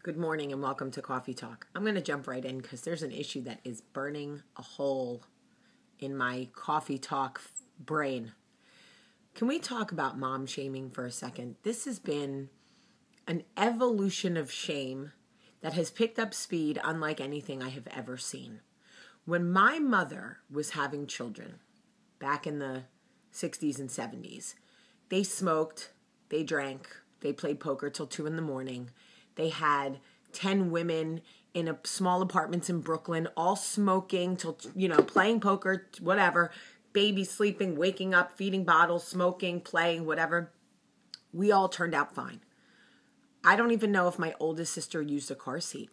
Good morning and welcome to Coffee Talk. I'm going to jump right in because there's an issue that is burning a hole in my Coffee Talk brain. Can we talk about mom shaming for a second? This has been an evolution of shame that has picked up speed unlike anything I have ever seen. When my mother was having children back in the 60s and 70s, they smoked, they drank, they played poker till 2 a.m. They had 10 women in small apartments in Brooklyn, all smoking till, playing poker, whatever, baby sleeping, waking up, feeding bottles, smoking, playing, whatever. We all turned out fine. I don't even know if my oldest sister used a car seat.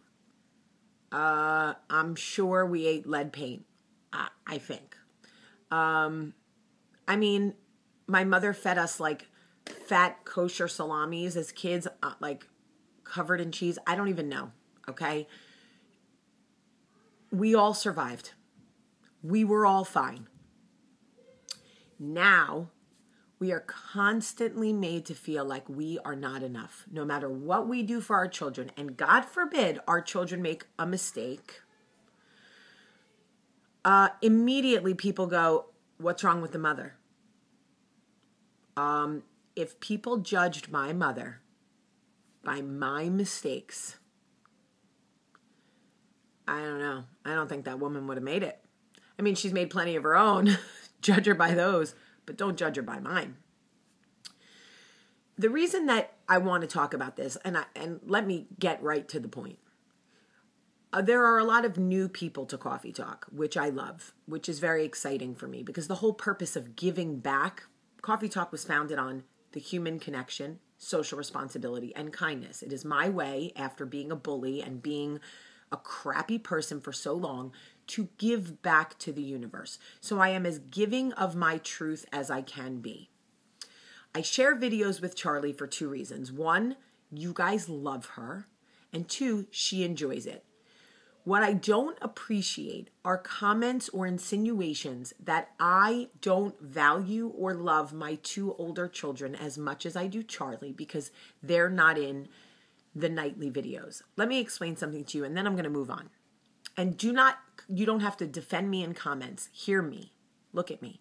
I'm sure we ate lead paint, I think. My mother fed us like fat kosher salamis as kids, covered in cheese. I don't even know, okay? We all survived. We were all fine. Now, we are constantly made to feel like we are not enough, no matter what we do for our children. And God forbid our children make a mistake. Immediately people go, what's wrong with the mother? If people judged my mother by my mistakes, I don't know. I don't think that woman would have made it. I mean, she's made plenty of her own. Judge her by those, but don't judge her by mine. The reason that I want to talk about this, and let me get right to the point. There are a lot of new people to Coffee Talk, which I love, which is very exciting for me because the whole purpose of giving back, Coffee Talk was founded on the human connection, social responsibility, and kindness. It is my way, after being a bully and being a crappy person for so long, to give back to the universe. So I am as giving of my truth as I can be. I share videos with Charlie for 2 reasons. 1, you guys love her. And 2, she enjoys it. What I don't appreciate are comments or insinuations that I don't value or love my 2 older children as much as I do Charlie because they're not in the nightly videos. Let me explain something to you and then I'm going to move on. And you don't have to defend me in comments. Hear me. Look at me.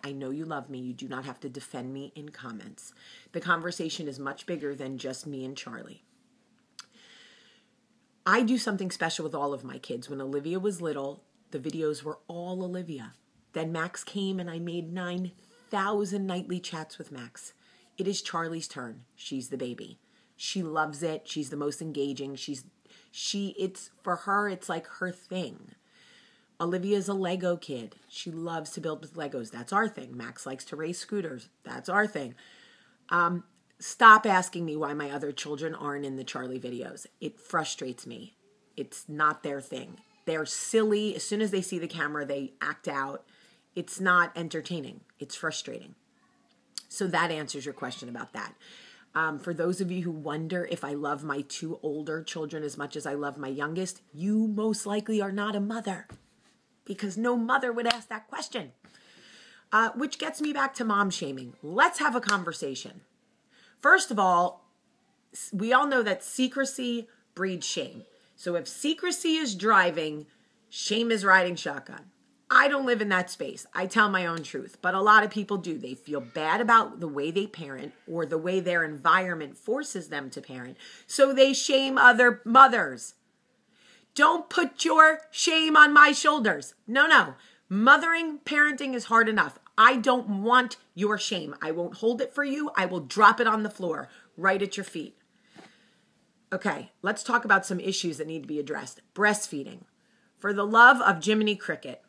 I know you love me. You do not have to defend me in comments. The conversation is much bigger than just me and Charlie. I do something special with all of my kids. When Olivia was little, the videos were all Olivia. Then Max came and I made 9,000 nightly chats with Max. It is Charlie's turn. She's the baby. She loves it. She's the most engaging. For her, it's like her thing. Olivia's a Lego kid. She loves to build with Legos. That's our thing. Max likes to race scooters. That's our thing. Stop asking me why my other children aren't in the Charlie videos. It frustrates me. It's not their thing. They're silly. As soon as they see the camera, they act out. It's not entertaining. It's frustrating. So that answers your question about that. For those of you who wonder if I love my 2 older children as much as I love my youngest, you most likely are not a mother because no mother would ask that question. Which gets me back to mom shaming. Let's have a conversation. First of all, we all know that secrecy breeds shame. So if secrecy is driving, shame is riding shotgun. I don't live in that space. I tell my own truth, but a lot of people do. They feel bad about the way they parent or the way their environment forces them to parent, so they shame other mothers. Don't put your shame on my shoulders. No. Mothering, parenting is hard enough. I don't want your shame. I won't hold it for you. I will drop it on the floor, right at your feet. Okay, let's talk about some issues that need to be addressed. Breastfeeding. For the love of Jiminy Cricket,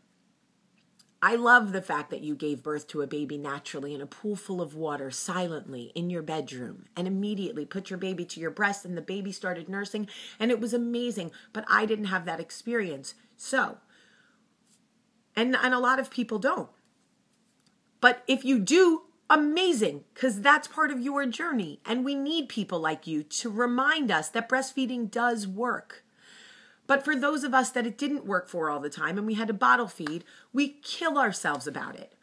I love the fact that you gave birth to a baby naturally in a pool full of water, silently, in your bedroom, and immediately put your baby to your breast and the baby started nursing, and it was amazing, but I didn't have that experience. So, and a lot of people don't. But if you do, amazing, because that's part of your journey. And we need people like you to remind us that breastfeeding does work. But for those of us that it didn't work for all the time and we had to bottle feed, we kill ourselves about it.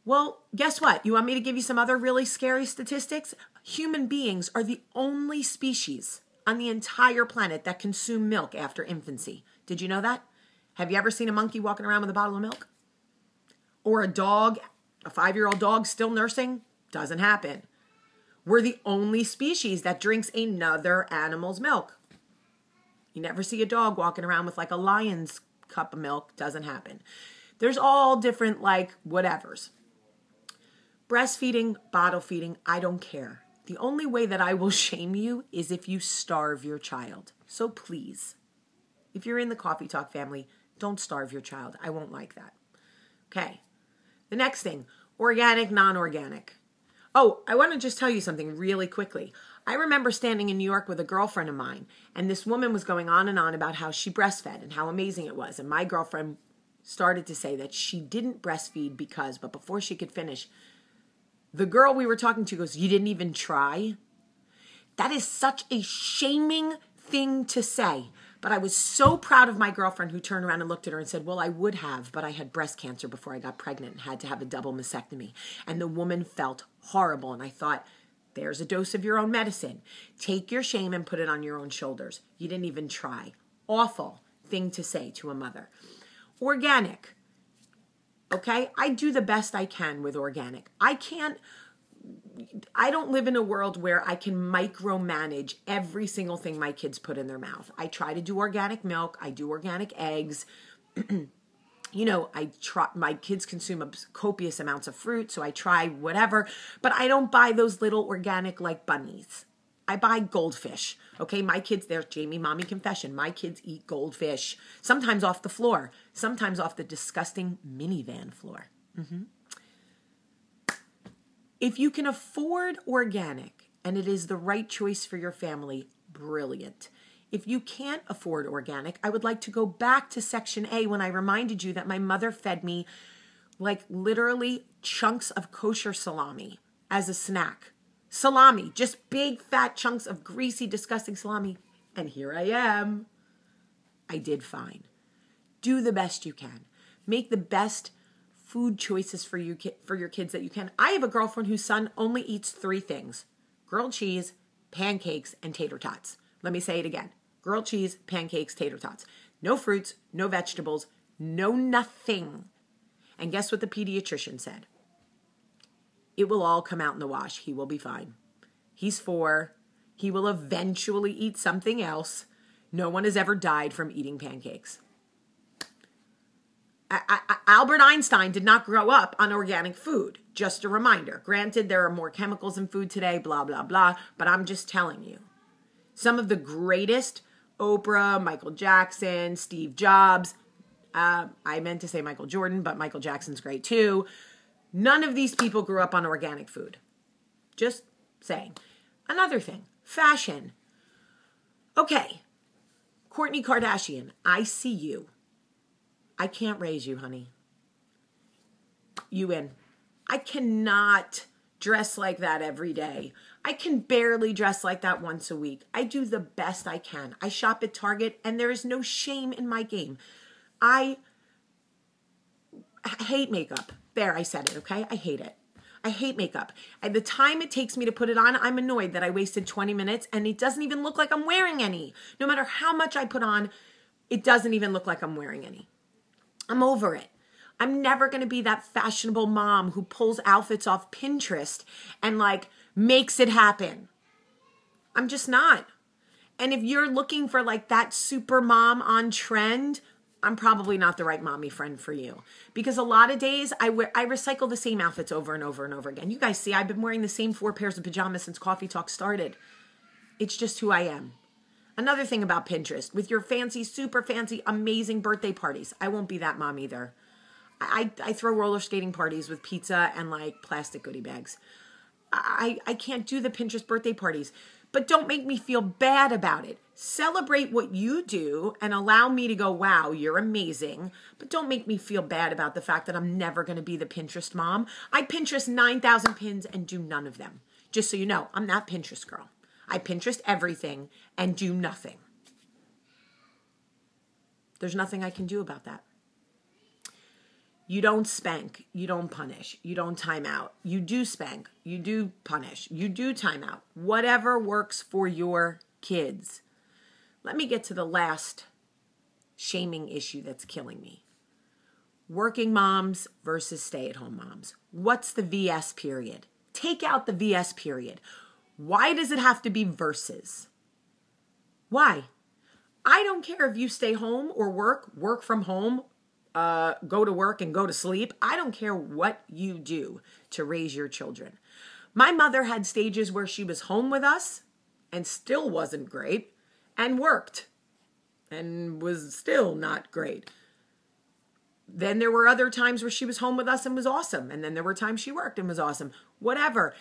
Well, guess what? You want me to give you some other really scary statistics? Human beings are the only species on the entire planet that consume milk after infancy. Did you know that? Have you ever seen a monkey walking around with a bottle of milk? Or a dog, a 5-year-old dog still nursing? Doesn't happen. We're the only species that drinks another animal's milk. You never see a dog walking around with like a lion's cup of milk. Doesn't happen. There's all different like whatevers. Breastfeeding, bottle feeding, I don't care. The only way that I will shame you is if you starve your child. So please, if you're in the Cawfeetawk family, don't starve your child. I won't like that. Okay. The next thing, organic, non-organic. Oh, I want to just tell you something really quickly. I remember standing in New York with a girlfriend of mine, and this woman was going on and on about how she breastfed and how amazing it was. And my girlfriend started to say that she didn't breastfeed because, but before she could finish, the girl we were talking to goes, "You didn't even try?" That is such a shaming thing to say. But I was so proud of my girlfriend who turned around and looked at her and said, "Well, I would have, but I had breast cancer before I got pregnant and had to have a double mastectomy." And the woman felt horrible. And I thought, there's a dose of your own medicine. Take your shame and put it on your own shoulders. You didn't even try. Awful thing to say to a mother. Organic. Okay? I do the best I can with organic. I don't live in a world where I can micromanage every single thing my kids put in their mouth. I try to do organic milk. I do organic eggs. My kids consume copious amounts of fruit, so I try whatever. But I don't buy those little organic like bunnies. I buy goldfish. Okay, my kids, there's Jamie, mommy confession. My kids eat goldfish, sometimes off the floor, sometimes off the disgusting minivan floor. If you can afford organic and it is the right choice for your family, brilliant. If you can't afford organic, I would like to go back to section A when I reminded you that my mother fed me like literally chunks of kosher salami as a snack. Salami, just big fat chunks of greasy, disgusting salami. And here I am. I did fine. Do the best you can. Make the best food choices for your kids that you can. I have a girlfriend whose son only eats 3 things: grilled cheese, pancakes, and tater tots. Let me say it again. Grilled cheese, pancakes, tater tots. No fruits, no vegetables, no nothing. And guess what the pediatrician said? It will all come out in the wash. He will be fine. He's 4. He will eventually eat something else. No one has ever died from eating pancakes. Albert Einstein did not grow up on organic food. Just a reminder. Granted, there are more chemicals in food today, blah, blah, blah. But I'm just telling you. Some of the greatest, Oprah, Michael Jackson, Steve Jobs. I meant to say Michael Jordan, but Michael Jackson's great too. None of these people grew up on organic food. Just saying. Another thing. Fashion. Okay. Kourtney Kardashian, I see you. I can't raise you, honey. You in. I cannot dress like that every day. I can barely dress like that once a week. I do the best I can. I shop at Target, and there is no shame in my game. I hate makeup. There, I said it, okay? I hate it. I hate makeup. And the time it takes me to put it on, I'm annoyed that I wasted 20 minutes, and it doesn't even look like I'm wearing any. No matter how much I put on, it doesn't even look like I'm wearing any. I'm over it. I'm never going to be that fashionable mom who pulls outfits off Pinterest and like makes it happen. I'm just not. And if you're looking for like that super mom on trend, I'm probably not the right mommy friend for you. Because a lot of days I recycle the same outfits over and over and over again. You guys see, I've been wearing the same 4 pairs of pajamas since Cawfeetawk started. It's just who I am. Another thing about Pinterest, with your fancy, super fancy, amazing birthday parties, I won't be that mom either. I throw roller skating parties with pizza and like plastic goodie bags. I can't do the Pinterest birthday parties, but don't make me feel bad about it. Celebrate what you do and allow me to go, wow, you're amazing. But don't make me feel bad about the fact that I'm never going to be the Pinterest mom. I Pinterest 9,000 pins and do none of them. Just so you know, I'm that Pinterest girl. I Pinterest everything and do nothing. There's nothing I can do about that. You don't spank. You don't punish. You don't time out. You do spank. You do punish. You do time out. Whatever works for your kids. Let me get to the last shaming issue that's killing me. Working moms versus stay-at-home moms. What's the VS period? Take out the VS period. Why does it have to be versus? Why? I don't care if you stay home or work from home, go to work and go to sleep. I don't care what you do to raise your children. My mother had stages where she was home with us and still wasn't great, and worked and was still not great. Then there were other times where she was home with us and was awesome. And then there were times she worked and was awesome. Whatever.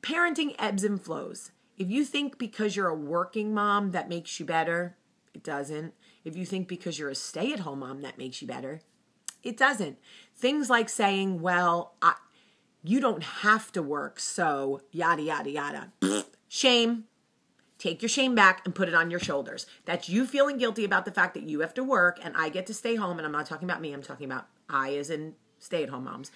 Parenting ebbs and flows. If you think because you're a working mom that makes you better, it doesn't. If you think because you're a stay-at-home mom that makes you better, it doesn't. Things like saying, well, you don't have to work, so yada, yada, yada. Shame. Take your shame back and put it on your shoulders. That's you feeling guilty about the fact that you have to work and I get to stay home. And I'm not talking about me. I'm talking about I as in stay-at-home moms.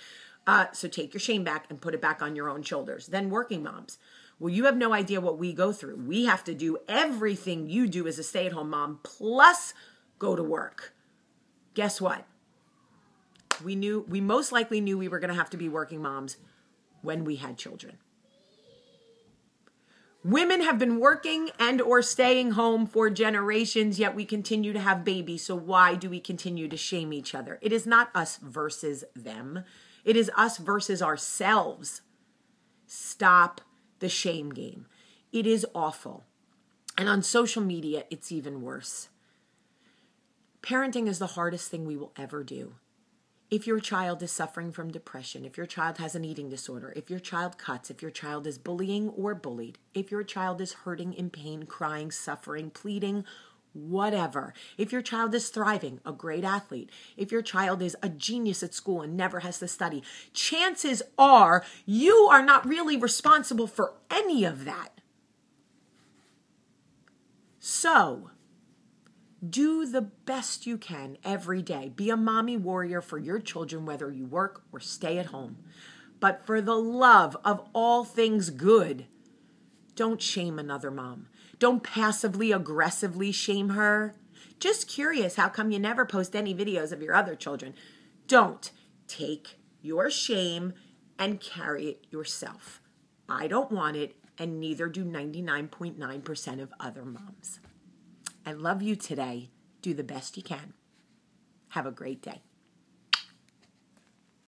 So take your shame back and put it back on your own shoulders. Then working moms. Well, you have no idea what we go through. We have to do everything you do as a stay-at-home mom plus go to work. Guess what? We most likely knew we were going to have to be working moms when we had children. Women have been working and or staying home for generations, yet we continue to have babies. So why do we continue to shame each other? It is not us versus them. It is us versus ourselves. Stop the shame game. It is awful. And on social media, it's even worse. Parenting is the hardest thing we will ever do. If your child is suffering from depression, if your child has an eating disorder, if your child cuts, if your child is bullying or bullied, if your child is hurting, in pain, crying, suffering, pleading, whatever. If your child is thriving, a great athlete, if your child is a genius at school and never has to study, chances are you are not really responsible for any of that. So, do the best you can every day. Be a mommy warrior for your children, whether you work or stay at home. But for the love of all things good, don't shame another mom. Don't passively, aggressively shame her. Just curious, how come you never post any videos of your other children? Don't. Take your shame and carry it yourself. I don't want it, and neither do 99.9% of other moms. I love you today. Do the best you can. Have a great day.